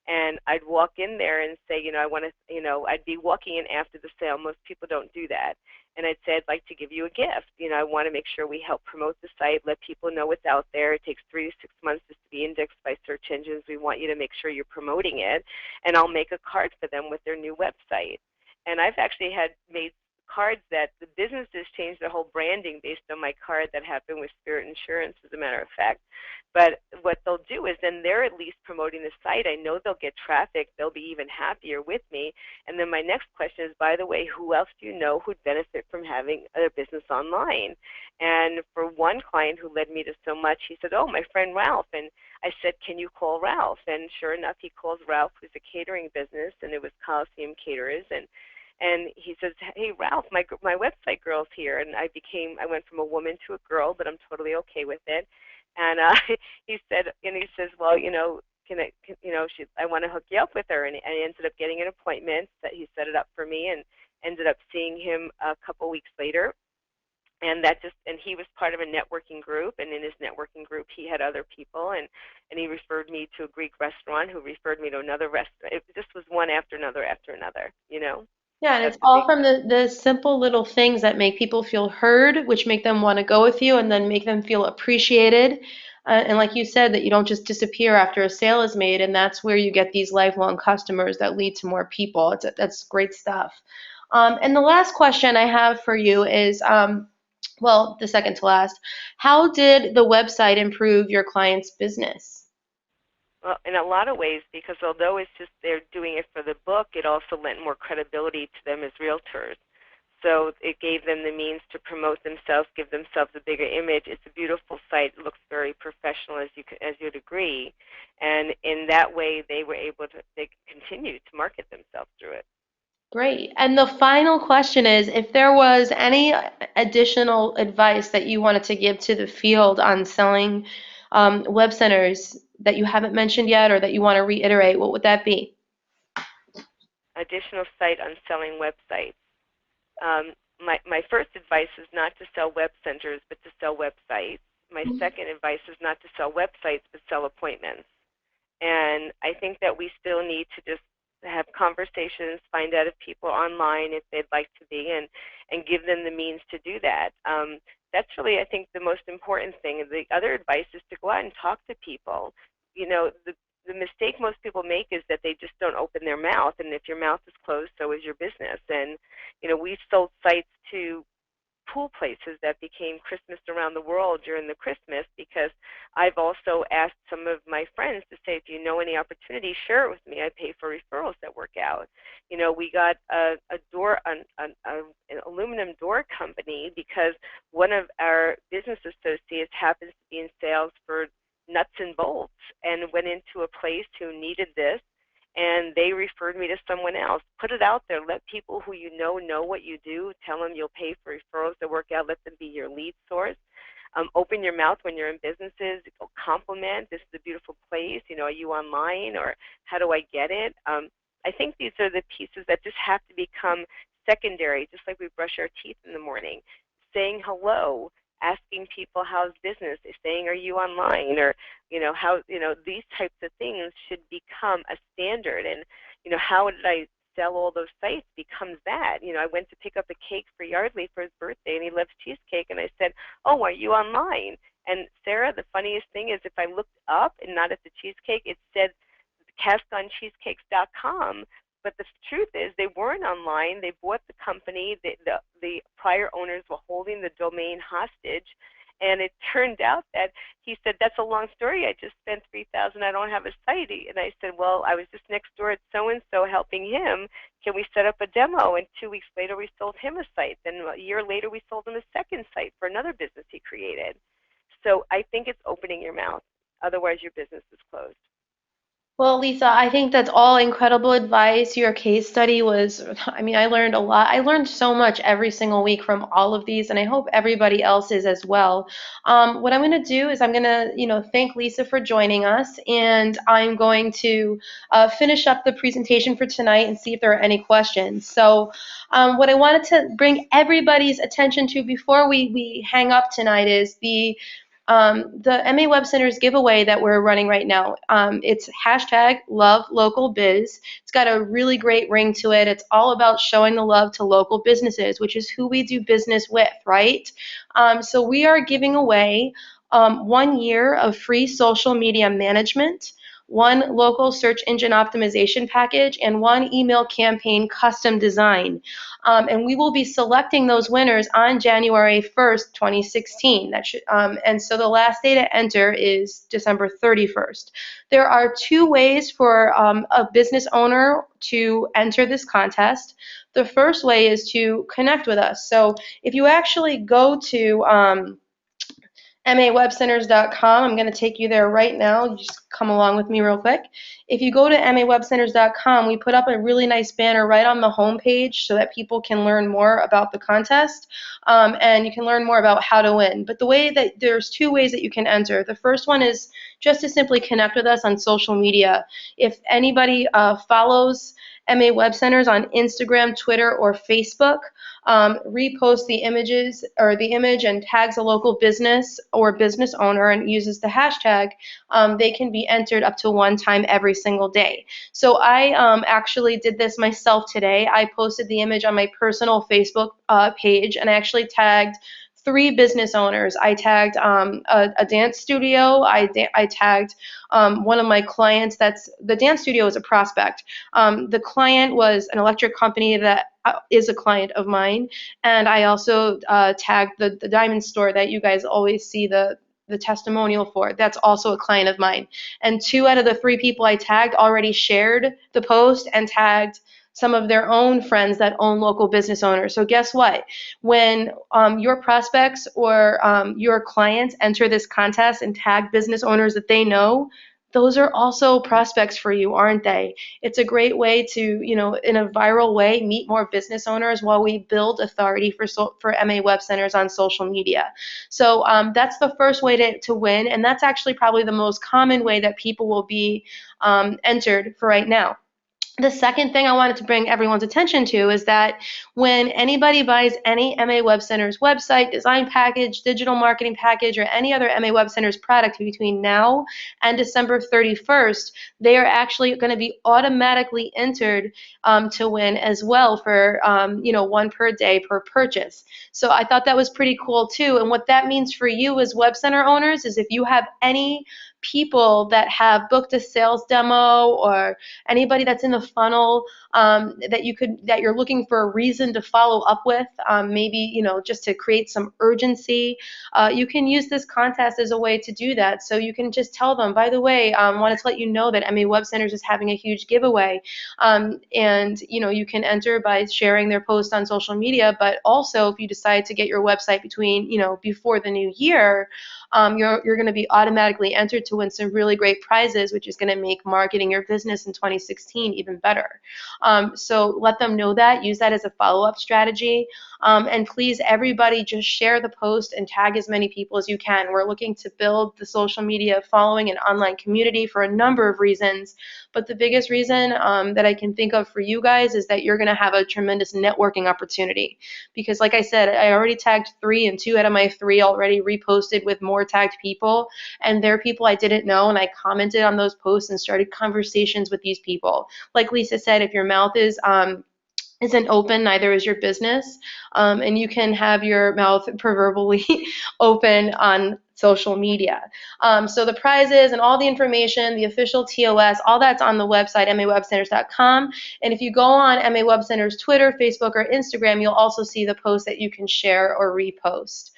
And I'd walk in there and say, I want to, I'd be walking in after the sale. Most people don't do that. And I'd say, I'd like to give you a gift. I want to make sure we help promote the site, let people know what's out there. It takes 3 to 6 months just to be indexed by search engines. We want you to make sure you're promoting it. And I'll make a card for them with their new website. And I've actually had made cards that the businesses changed their whole branding based on my card that happened with Spirit Insurance, as a matter of fact. But what they'll do is then they're at least promoting the site. I know they'll get traffic. They'll be even happier with me. And then my next question is, by the way, who else do you know who'd benefit from having their business online? And for one client who led me to so much, he said, "Oh, my friend Ralph." And I said, "Can you call Ralph?" And sure enough, he calls Ralph, who's a catering business, and it was Coliseum Caterers. And he says, "Hey, Ralph, my website girl's here." And I went from a woman to a girl, but I'm totally okay with it. And he says, "Well, I want to hook you up with her." And I ended up getting an appointment that he set it up for me, and ended up seeing him a couple weeks later. And he was part of a networking group, and in his networking group he had other people, and he referred me to a Greek restaurant, who referred me to another restaurant. It just was one after another after another. Yeah, and That's it's the all big from the simple little things that make people feel heard, which make them want to go with you and then make them feel appreciated. And like you said, that you don't just disappear after a sale is made, and that's where you get these lifelong customers that lead to more people. That's great stuff. And the last question I have for you is, well, the second to last, how did the website improve your client's business? Well, in a lot of ways, because although it's just they're doing it for the book, it also lent more credibility to them as realtors. So it gave them the means to promote themselves, give themselves a bigger image. It's a beautiful site. It looks very professional, as you'd agree. And in that way, they continued to market themselves through it. Great. And the final question is, if there was any additional advice that you wanted to give to the field on selling web centers that you haven't mentioned yet or that you want to reiterate, what would that be? Additional site on selling websites. My first advice is not to sell web centers, but to sell websites. My second advice is not to sell websites, but sell appointments. And I think that we still need to just have conversations, find out if people are online, if they'd like to be, and give them the means to do that. That's really, I think, the most important thing. The other advice is to go out and talk to people. the mistake most people make is that they just don't open their mouth, and if your mouth is closed, so is your business. And we sold sites to pool places that became Christmas around the world during the Christmas, because I've also asked some of my friends to say, if you know any opportunities, share it with me. I pay for referrals that work out. We got an aluminum door company because one of our business associates happens to be in sales for nuts and bolts and went into a place who needed this, and they referred me to someone else. Put it out there. Let people who you know what you do. Tell them you'll pay for referrals that work out. Let them be your lead source. Open your mouth when you're in businesses. Compliment. This is a beautiful place. Are you online, or how do I get it? I think these are the pieces that just have to become secondary, just like we brush our teeth in the morning. Saying hello, asking people how's business, saying are you online, or how these types of things should become a standard. And how did I sell all those sites becomes that. I went to pick up a cake for Yardley for his birthday, and he loves cheesecake, and I said, oh, are you online? And Sarah, the funniest thing is, if I looked up and not at the cheesecake, it said CastOnCheesecakes.com. But the truth is, they weren't online. They bought the company. The prior owners were holding the domain hostage. And it turned out that he said, that's a long story. I just spent $3,000. I don't have a site. And I said, well, I was just next door at so-and-so helping him. Can we set up a demo? And 2 weeks later, we sold him a site. Then a year later, we sold him a second site for another business he created. So I think it's opening your mouth. Otherwise, your business is closed. Well, Lisa, I think that's all incredible advice. Your case study was, I mean, I learned a lot. I learned so much every single week from all of these, and I hope everybody else is as well. What I'm going to do is I'm going to, thank Lisa for joining us, and I'm going to finish up the presentation for tonight and see if there are any questions. So, what I wanted to bring everybody's attention to before we hang up tonight is the MA Web Centers giveaway that we're running right now. It's hashtag Love Local Biz. It's got a really great ring to it. It's all about showing the love to local businesses, which is who we do business with, right? So we are giving away 1 year of free social media management, 1 local search engine optimization package, and 1 email campaign custom design. And we will be selecting those winners on January 1st, 2016. And so the last day to enter is December 31st. There are 2 ways for a business owner to enter this contest. The first way is to connect with us. So if you actually go to mawebcenters.com. I'm going to take you there right now. Just come along with me real quick. If you go to mawebcenters.com, we put up a really nice banner right on the home page so that people can learn more about the contest, and you can learn more about how to win. But there's 2 ways that you can enter. The first one is just to simply connect with us on social media. If anybody follows MA Web Centers on Instagram, Twitter, or Facebook, repost the images or the image and tags a local business or business owner and uses the hashtag, they can be entered up to 1 time every single day. So I actually did this myself today. I posted the image on my personal Facebook page, and I actually tagged 3 business owners. I tagged a dance studio. I tagged one of my clients. The dance studio is a prospect. The client was an electric company that is a client of mine, and I also tagged the diamond store that you guys always see the testimonial for. That's also a client of mine. And 2 out of the 3 people I tagged already shared the post and tagged some of their own friends that own local business owners. So guess what? When your prospects or your clients enter this contest and tag business owners that they know, those are also prospects for you, aren't they? It's a great way to, in a viral way, meet more business owners while we build authority for MA Web Centers on social media. So that's the first way to win, and that's actually probably the most common way that people will be entered for right now. The second thing I wanted to bring everyone's attention to is that when anybody buys any MA Web Centers website, design package, digital marketing package, or any other MA Web Centers product between now and December 31st, they are actually going to be automatically entered to win as well for 1 per day per purchase. So I thought that was pretty cool too. And what that means for you as Web Center owners is if you have any people that have booked a sales demo or anybody that's in the funnel that you're looking for a reason to follow up with, maybe just to create some urgency. You can use this contest as a way to do that. So you can just tell them, by the way, wanted to let you know that MA Web Centers is having a huge giveaway, and you can enter by sharing their post on social media. But also, if you decide to get your website before the new year, you're going to be automatically entered to win some really great prizes, which is going to make marketing your business in 2016 even better. So let them know that. Use that as a follow-up strategy. And please, everybody, just share the post and tag as many people as you can. We're looking to build the social media following and online community for a number of reasons. But the biggest reason that I can think of for you guys is that you're going to have a tremendous networking opportunity. Because like I said, I already tagged 3, and 2 out of my 3 already reposted with more tagged people. And they're people I didn't know, and I commented on those posts and started conversations with these people. Like Lisa said, if your mouth isn't open, neither is your business. And you can have your mouth proverbially open on social media. So the prizes and all the information, the official TOS, all that's on the website, mawebcenters.com. And if you go on MA Web Centers Twitter, Facebook, or Instagram, you'll also see the posts that you can share or repost.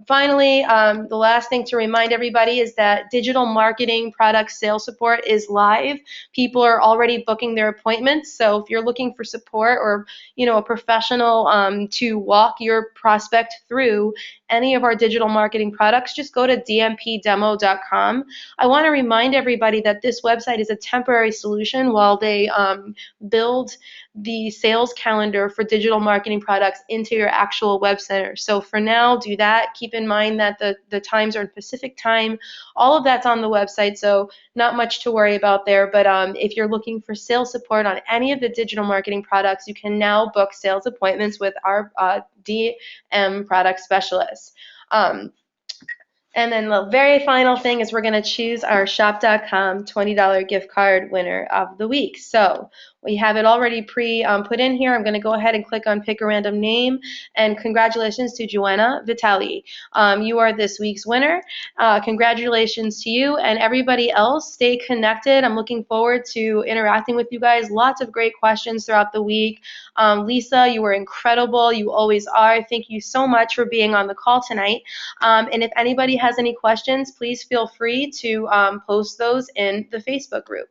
Finally, the last thing to remind everybody is that digital marketing product sales support is live. People are already booking their appointments. So if you're looking for support or a professional to walk your prospect through any of our digital marketing products, just go to dmpdemo.com. I want to remind everybody that this website is a temporary solution while they build the sales calendar for digital marketing products into your actual web center. So for now, do that. Keep in mind that the times are in Pacific time. All of that's on the website, so not much to worry about there. But if you're looking for sales support on any of the digital marketing products, you can now book sales appointments with our DM product specialists. And then the very final thing is we're going to choose our shop.com $20 gift card winner of the week. So we have it already put in here. I'm going to go ahead and click on pick a random name. And congratulations to Joanna Vitali. You are this week's winner. Congratulations to you and everybody else. Stay connected. I'm looking forward to interacting with you guys. Lots of great questions throughout the week. Lisa, you were incredible. You always are. Thank you so much for being on the call tonight. And if anybody has any questions, please feel free to post those in the Facebook group.